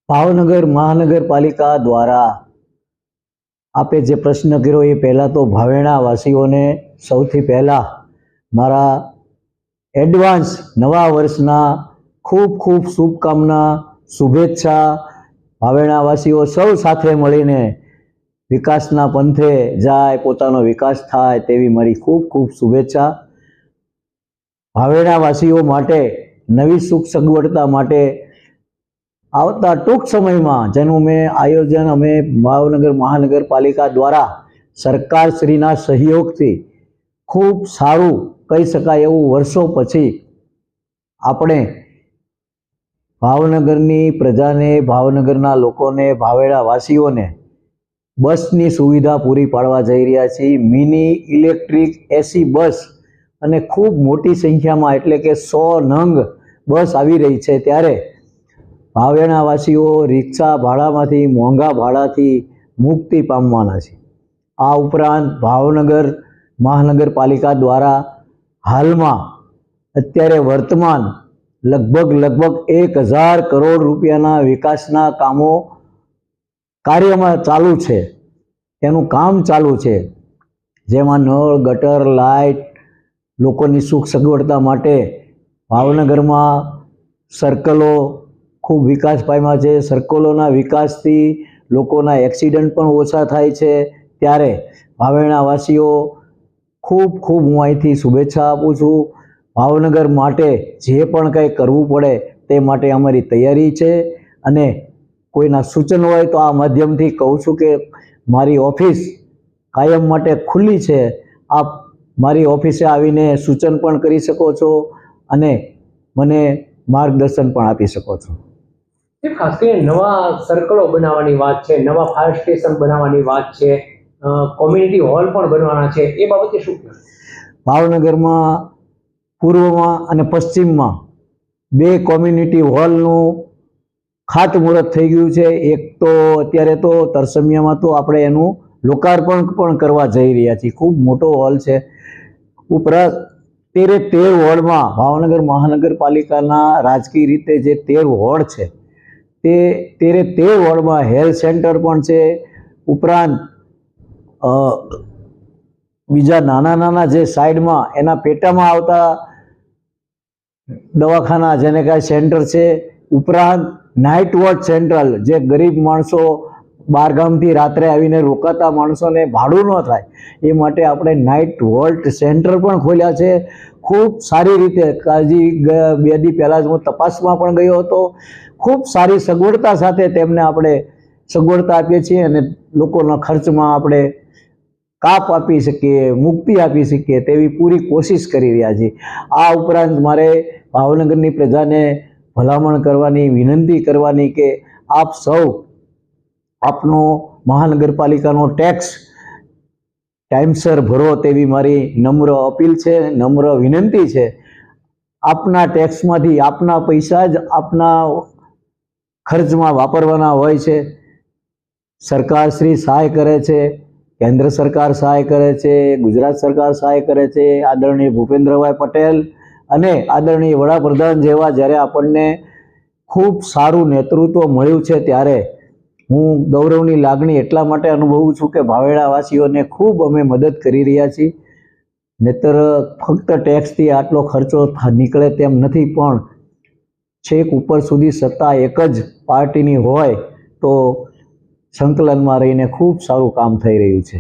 ભાવનગર મહાનગરપાલિકા દ્વારા આપે જે પ્રશ્ન કર્યો એ પહેલાં તો ભાવેણા વાસીઓને સૌથી પહેલાં મારા એડવાન્સ નવા વર્ષના ખૂબ ખૂબ શુભકામના, શુભેચ્છા। ભાવેણા વાસીઓ સૌ સાથે મળીને વિકાસના પંથે જાય, પોતાનો વિકાસ થાય તેવી મારી ખૂબ ખૂબ શુભેચ્છા। ભાવેણા વાસીઓ માટે નવી સુખ સગવડતા માટે આવતા ટૂંક સમયમાં જેનું આયોજન અમે ભાવનગર મહાનગરપાલિકા દ્વારા સરકારશ્રીના સહયોગથી ખૂબ સારું કહી શકાય એવું વર્ષો પછી આપણે ભાવનગરની પ્રજાને, ભાવનગરના લોકોને, ભાવેણા વાસીઓને બસની સુવિધા પૂરી પાડવા જઈ રહ્યા છીએ। મિની ઇલેક્ટ્રિક એસી બસ અને ખૂબ મોટી સંખ્યામાં એટલે કે 100 નંગ બસ આવી રહી છે। ત્યારે ભાવેણા વાસીઓ રિક્ષા ભાડામાંથી, મોંઘા ભાડાથી મુક્તિ પામવાના છે। આ ઉપરાંત ભાવનગર મહાનગરપાલિકા દ્વારા હાલમાં અત્યારે વર્તમાન લગભગ 1000 કરોડ રૂપિયાના વિકાસના કામો કાર્યમાં ચાલુ છે, એનું કામ ચાલુ છે, જેમાં નળ, ગટર, લાઇટ, લોકોની સુખ સગવડતા માટે ભાવનગરમાં સર્કલો ખૂબ વિકાસ પામ્યા છે। સર્કલોના વિકાસથી લોકોના એક્સિડન્ટ પણ ઓછા થાય છે। ત્યારે ભાવેણાવાસીઓ ખૂબ ખૂબ હું અહીંથી શુભેચ્છા આપું છું। ભાવનગર માટે જે પણ કંઈ કરવું પડે તે માટે અમારી તૈયારી છે અને કોઈના સૂચન હોય તો આ માધ્યમથી કહું છું કે મારી ઓફિસ કાયમ માટે ખુલ્લી છે। આપ મારી ઓફિસે આવીને સૂચન પણ કરી શકો છો અને મને માર્ગદર્શન પણ આપી શકો છો। ખાસ કરીને નવા સર્કલો બનાવવાની વાત છે, નવા ફાયર સ્ટેશન બનાવવાની વાત છે, કોમ્યુનિટી હોલ પણ બનવાના છે, એ બાબતે શું કહેવું? ભાવનગરમાં પૂર્વમાં અને પશ્ચિમમાં 2 કોમ્યુનિટી હોલનું ખાતમુહૂર્ત થઈ ગયું છે। એક તો અત્યારે તો તરસમિયામાં તો આપણે એનું લોકાર્પણ પણ કરવા જઈ રહ્યા છીએ। ખૂબ મોટો હોલ છે। ઉપરાંત 13 વોર્ડમાં ભાવનગર મહાનગરપાલિકાના રાજકીય રીતે જે 13 વોર્ડ છે તે 13 વોર્ડમાં હેલ્થ સેન્ટર પણ છે। ઉપરાંત બીજા નાના નાના જે સાઈડમાં એના પેટામાં આવતા દવાખાના જેને કાંઈ સેન્ટર છે। ઉપરાંત નાઇટ વોચ સેન્ટ્રલ, જે ગરીબ માણસો બહારગામથી રાત્રે આવીને રોકાતા માણસોને ભાડું ન થાય એ માટે આપણે નાઇટ વોલ્ટ સેન્ટર પણ ખોલ્યા છે। ખૂબ સારી રીતે કાળજી 2 દી પહેલાં જ હું તપાસમાં પણ ગયો હતો। ખૂબ સારી સગવડતા સાથે તેમને આપણે સગવડતા આપીએ છીએ અને લોકોના ખર્ચમાં આપણે કાપ આપી શકીએ, મુક્તિ આપી શકીએ તેવી પૂરી કોશિશ કરી રહ્યા છીએ। આ ઉપરાંત મારે ભાવનગરની પ્રજાને ભલામણ કરવાની, વિનંતી કરવાની કે આપ સૌ આપનો મહાનગરપાલિકાનો ટેક્સ ટાઈમસર ભરો તેવી મારી નમ્ર અપીલ છે, નમ્ર વિનંતી છે। આપના ટેક્સમાંથી આપના પૈસા જ આપના ખર્ચમાં વાપરવાના હોય છે। સરકારશ્રી સહાય કરે છે, કેન્દ્ર સરકાર સહાય કરે છે, ગુજરાત સરકાર સહાય કરે છે, આદરણીય ભૂપેન્દ્રભાઈ પટેલ અને આદરણીય વડાપ્રધાન જેવા જ્યારે આપણને ખૂબ સારું નેતૃત્વ મળ્યું છે ત્યારે હું ગૌરવની લાગણી એટલા માટે અનુભવું છું કે ભાવેણાવાસીઓને ખૂબ અમે મદદ કરી રહ્યા છીએ। નહીંતર ફક્ત ટેક્સથી આટલો ખર્ચો નીકળે તેમ નથી, પણ છેક ઉપર સુધી સત્તા એક જ પાર્ટીની હોય તો સંકલનમાં રહીને ખૂબ સારું કામ થઈ રહ્યું છે।